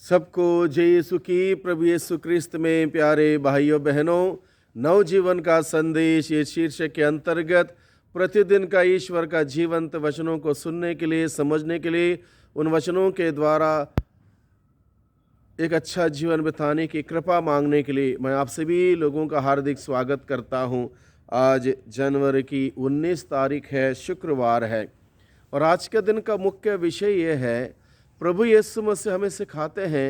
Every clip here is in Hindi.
सबको जय यीशु की। प्रभु यीशु क्रिस्त में प्यारे भाइयों बहनों, नवजीवन का संदेश ये शीर्षक के अंतर्गत प्रतिदिन का ईश्वर का जीवंत वचनों को सुनने के लिए, समझने के लिए, उन वचनों के द्वारा एक अच्छा जीवन बिताने की कृपा मांगने के लिए मैं आप सभी लोगों का हार्दिक स्वागत करता हूं। आज जनवरी की 19 तारीख है, शुक्रवार है, और आज के दिन का मुख्य विषय यह है, प्रभु यीशु मसीह हमें सिखाते हैं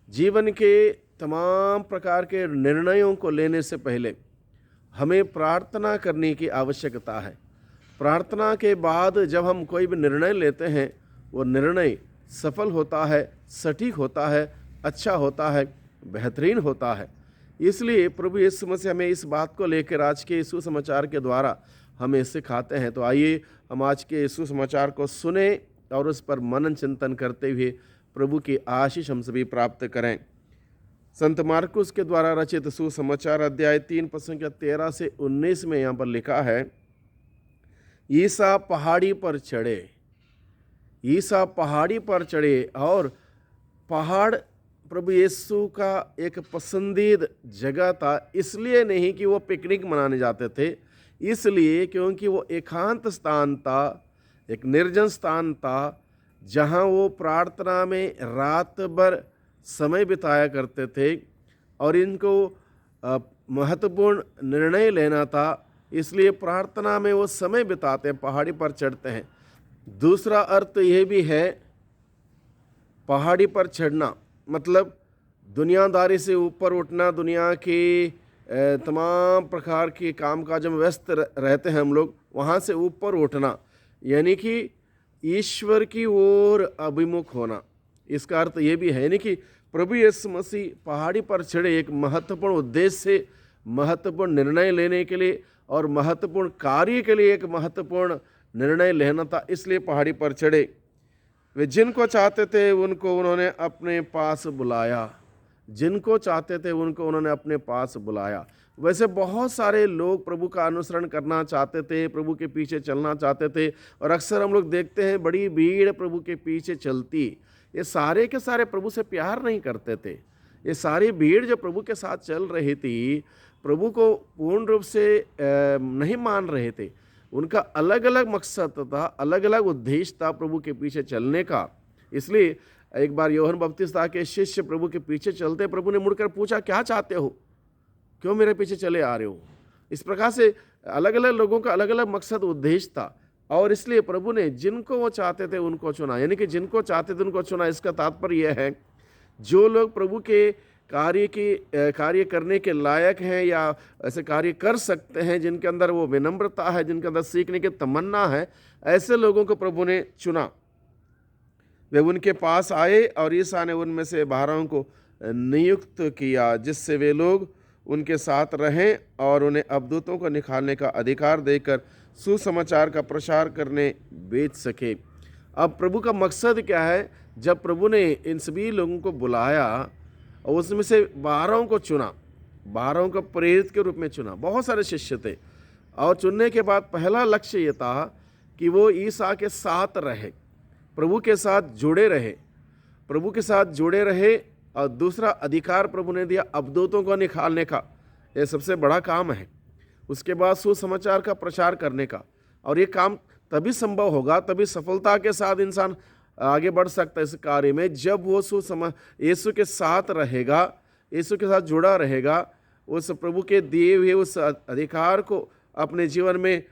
जीवन के तमाम प्रकार के निर्णयों को लेने से पहले हमें प्रार्थना करने की आवश्यकता है। प्रार्थना के बाद जब हम कोई भी निर्णय लेते हैं, वो निर्णय सफल होता है, सटीक होता है, अच्छा होता है, बेहतरीन होता है। इसलिए प्रभु यीशु मसीह हमें इस बात को लेकर आज के यीशु समाचार के द्वारा हमें सिखाते हैं। तो आइए हम आज के यीशु समाचार को सुने और उस पर मनन चिंतन करते हुए प्रभु की आशीष हम सभी प्राप्त करें। संत मार्कुस के द्वारा रचित सुसमाचार अध्याय 3 पद संख्या 13 से 19 में यहाँ पर लिखा है, ईसा पहाड़ी पर चढ़े। ईसा पहाड़ी पर चढ़े, और पहाड़ प्रभु यीशु का एक पसंदीदा जगह था। इसलिए नहीं कि वो पिकनिक मनाने जाते थे, इसलिए क्योंकि वो एकांत स्थान था, एक निर्जन स्थान था, जहाँ वो प्रार्थना में रात भर समय बिताया करते थे। और इनको महत्वपूर्ण निर्णय लेना था, इसलिए प्रार्थना में वो समय बिताते हैं, पहाड़ी पर चढ़ते हैं। दूसरा अर्थ ये भी है, पहाड़ी पर चढ़ना मतलब दुनियादारी से ऊपर उठना, दुनिया के तमाम प्रकार के काम काज में व्यस्त रहते हैं हम लोग, वहाँ से ऊपर उठना, यानी कि ईश्वर की ओर अभिमुख होना। इसका अर्थ ये भी है, यानी कि प्रभु यीशु मसीह पहाड़ी पर चढ़े एक महत्वपूर्ण उद्देश्य से, महत्वपूर्ण निर्णय लेने के लिए और महत्वपूर्ण कार्य के लिए एक महत्वपूर्ण निर्णय लेना था, इसलिए पहाड़ी पर चढ़े। वे जिनको चाहते थे उनको उन्होंने अपने पास बुलाया। जिनको चाहते थे उनको उन्होंने अपने पास बुलाया। वैसे बहुत सारे लोग प्रभु का अनुसरण करना चाहते थे, प्रभु के पीछे चलना चाहते थे, और अक्सर हम लोग देखते हैं बड़ी भीड़ प्रभु के पीछे चलती। ये सारे के सारे प्रभु से प्यार नहीं करते थे। ये सारी भीड़ जो प्रभु के साथ चल रही थी, प्रभु को पूर्ण रूप से नहीं मान रहे थे। उनका अलग अलग मकसद था, अलग अलग उद्देश्य था प्रभु के पीछे चलने का। इसलिए एक बार यूहन्ना बपतिस्ता के शिष्य प्रभु के पीछे चलते, प्रभु ने मुड़कर पूछा, क्या चाहते हो, क्यों मेरे पीछे चले आ रहे हो। इस प्रकार से अलग अलग लोगों का अलग अलग मकसद उद्देश्य था, और इसलिए प्रभु ने जिनको वो चाहते थे उनको चुना। यानी कि जिनको चाहते थे उनको चुना। इसका तात्पर्य यह है, जो लोग प्रभु के कार्य करने के लायक हैं या ऐसे कार्य कर सकते हैं, जिनके अंदर वो विनम्रता है, जिनके अंदर सीखने की तमन्ना है, ऐसे लोगों को प्रभु ने चुना। वे उनके पास आए और ईसा ने उनमें से 12 को नियुक्त किया, जिससे वे लोग उनके साथ रहें और उन्हें अबदूतों को निकालने का अधिकार देकर सुसमाचार का प्रचार करने भेज सके। अब प्रभु का मकसद क्या है? जब प्रभु ने इन सभी लोगों को बुलाया और उसमें से 12 को चुना, 12 को प्रेरित के रूप में चुना। बहुत सारे शिष्य थे, और चुनने के बाद पहला लक्ष्य ये था कि वो ईसा के साथ रहे, प्रभु के साथ जुड़े रहे, प्रभु के साथ जुड़े रहे। और दूसरा अधिकार प्रभु ने दिया अबदूतों को निकालने का। यह सबसे बड़ा काम है। उसके बाद सुसमाचार का प्रचार करने का, और ये काम तभी संभव होगा, तभी सफलता के साथ इंसान आगे बढ़ सकता है इस कार्य में, जब वो यीशु के साथ रहेगा, यीशु के साथ जुड़ा रहेगा, उस प्रभु के दिए हुए उस अधिकार को अपने जीवन में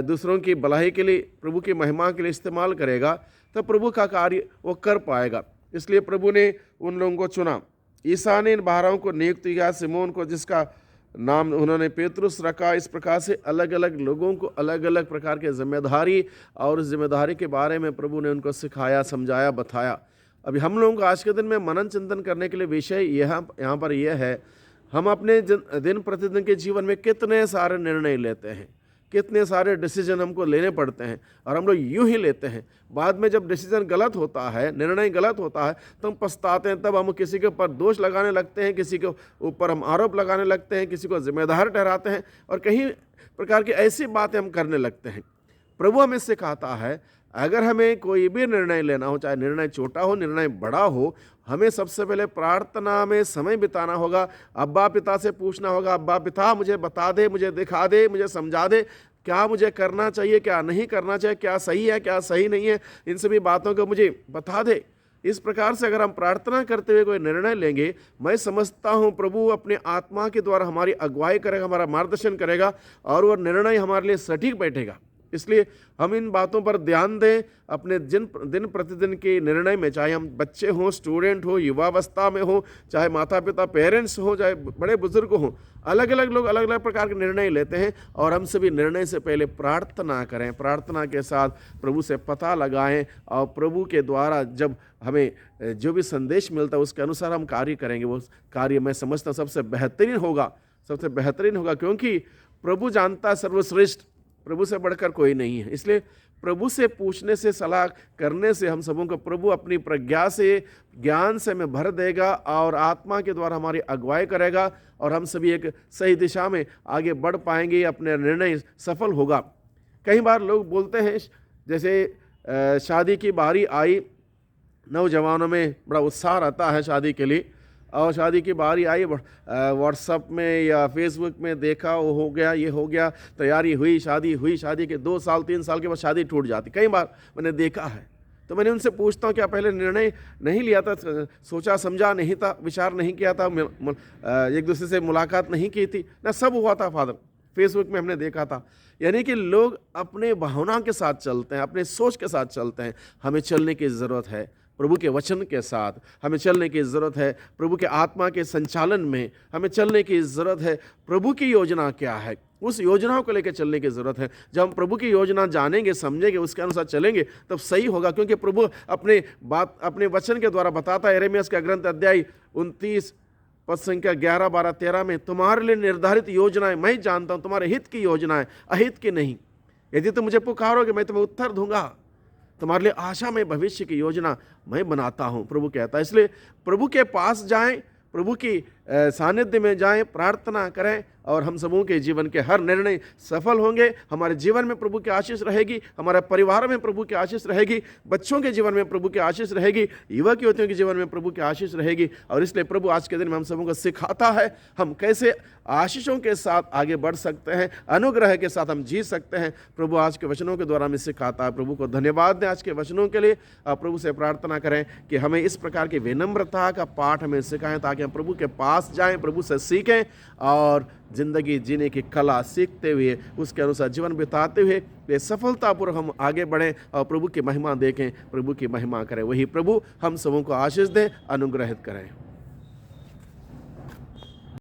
दूसरों की भलाई के लिए, प्रभु की महिमा के लिए इस्तेमाल करेगा, तब प्रभु का कार्य वो कर पाएगा। इसलिए प्रभु ने उन लोगों को चुना। ईसा ने इन 12 को नियुक्त किया। सिमोन को, जिसका नाम उन्होंने पेतरुस रखा। इस प्रकार से अलग अलग लोगों को अलग अलग प्रकार के जिम्मेदारी, और उस जिम्मेदारी के बारे में प्रभु ने उनको सिखाया, समझाया, बताया। अभी हम लोगों को आज के दिन में मनन चिंतन करने के लिए विषय यहाँ पर यह है, हम अपने दिन प्रतिदिन के जीवन में कितने सारे निर्णय लेते हैं, कितने सारे डिसीजन हमको लेने पड़ते हैं, और हम लोग यूं ही लेते हैं। बाद में जब डिसीजन गलत होता है, निर्णय गलत होता है, तो हम पछताते हैं। तब हम किसी के ऊपर दोष लगाने लगते हैं, किसी के ऊपर हम आरोप लगाने लगते हैं, किसी को जिम्मेदार ठहराते हैं, और कई प्रकार की ऐसी बातें हम करने लगते हैं। प्रभु हमें सिखाता है, अगर हमें कोई भी निर्णय लेना हो, चाहे निर्णय छोटा हो निर्णय बड़ा हो, हमें सबसे पहले प्रार्थना में समय बिताना होगा। अब्बा पिता से पूछना होगा, अब्बा पिता मुझे बता दे, मुझे दिखा दे, मुझे समझा दे क्या मुझे करना चाहिए, क्या नहीं करना चाहिए, क्या सही है, क्या सही नहीं है, इन सभी बातों को मुझे बता दे। इस प्रकार से अगर हम प्रार्थना करते हुए कोई निर्णय लेंगे, मैं समझता हूँ प्रभु अपने आत्मा के द्वारा हमारी अगुवाई करेगा, हमारा मार्गदर्शन करेगा और वह निर्णय हमारे लिए सटीक बैठेगा। इसलिए हम इन बातों पर ध्यान दें अपने दिन प्रतिदिन के निर्णय में, चाहे हम बच्चे हों, स्टूडेंट हो, युवावस्था में हो, चाहे माता पिता पेरेंट्स हो, चाहे बड़े बुजुर्ग हों। अलग अलग लोग अलग अलग प्रकार के निर्णय लेते हैं और हम सभी निर्णय से पहले प्रार्थना करें, प्रार्थना के साथ प्रभु से पता लगाएं और प्रभु के द्वारा जब हमें जो भी संदेश मिलता है उसके अनुसार हम कार्य करेंगे। वो कार्य मैं समझता हूँ सबसे बेहतरीन होगा, क्योंकि प्रभु जानता है सर्वश्रेष्ठ, प्रभु से बढ़कर कोई नहीं है। इसलिए प्रभु से पूछने से, सलाह करने से हम सबों को प्रभु अपनी प्रज्ञा से, ज्ञान से हमें भर देगा और आत्मा के द्वारा हमारी अगुवाई करेगा और हम सभी एक सही दिशा में आगे बढ़ पाएंगे, अपने निर्णय सफल होगा। कई बार लोग बोलते हैं, जैसे शादी की बारी आई, नौजवानों में बड़ा उत्साह रहता है शादी के लिए, और शादी की बारी आई, व्हाट्सएप में या फेसबुक में देखा, वो हो गया, ये हो गया, तैयारी हुई, शादी के 2 साल 3 साल के बाद शादी टूट जाती। कई बार मैंने देखा है। तो मैंने उनसे पूछता हूँ, क्या पहले निर्णय नहीं लिया था, सोचा समझा नहीं था, विचार नहीं किया था, एक दूसरे से मुलाकात नहीं की थी ना? सब हुआ था फादर, फेसबुक में हमने देखा था। यानी कि लोग अपने भावना के साथ चलते हैं, अपने सोच के साथ चलते हैं। हमें चलने की ज़रूरत है प्रभु के वचन के साथ, हमें चलने की ज़रूरत है प्रभु के आत्मा के संचालन में, हमें चलने की ज़रूरत है प्रभु की योजना क्या है, उस योजनाओं को लेकर चलने की ज़रूरत है। जब हम प्रभु की योजना जानेंगे, समझेंगे, उसके अनुसार चलेंगे, तब सही होगा। क्योंकि प्रभु अपने वचन के द्वारा बताता है, यिर्मयाह का ग्रंथ अध्याय 29 पद संख्या 11, 12, 13 में, तुम्हारे लिए निर्धारित योजनाएं मैं जानता हूँ, तुम्हारे हित की योजनाएं, अहित की नहीं। यदि तुम मुझे पुकारोगे मैं तुम्हें उत्तर दूंगा, तुम्हारे लिए आशा में भविष्य की योजना मैं बनाता हूँ, प्रभु कहता है। इसलिए प्रभु के पास जाएं, प्रभु की सानिध्य में जाएं, प्रार्थना करें और हम सबों के जीवन के हर निर्णय सफल होंगे। हमारे जीवन में प्रभु की आशीष रहेगी, हमारे परिवार में प्रभु की आशीष रहेगी, बच्चों के जीवन में प्रभु की आशीष रहेगी, युवक युवतियों के जीवन में प्रभु की आशीष रहेगी। और इसलिए प्रभु आज के दिन में हम सबों को सिखाता है हम कैसे आशीषों के साथ आगे बढ़ सकते हैं, अनुग्रह के साथ हम जी सकते हैं। प्रभु आज के वचनों के द्वारा हमें सिखाता है। प्रभु को धन्यवाद दें आज के वचनों के लिए। आप प्रभु से प्रार्थना करें कि हमें इस प्रकार की विनम्रता का पाठ हमें सिखाएं, ताकि हम प्रभु के पास जाएं, प्रभु से सीखें और जिंदगी जीने की कला सीखते हुए, उसके अनुसार जीवन बिताते हुए ये सफलतापूर्वक हम आगे बढ़ें और प्रभु की महिमा देखें, प्रभु की महिमा करें। वही प्रभु हम सबों को आशीष दें, अनुग्रहित करें।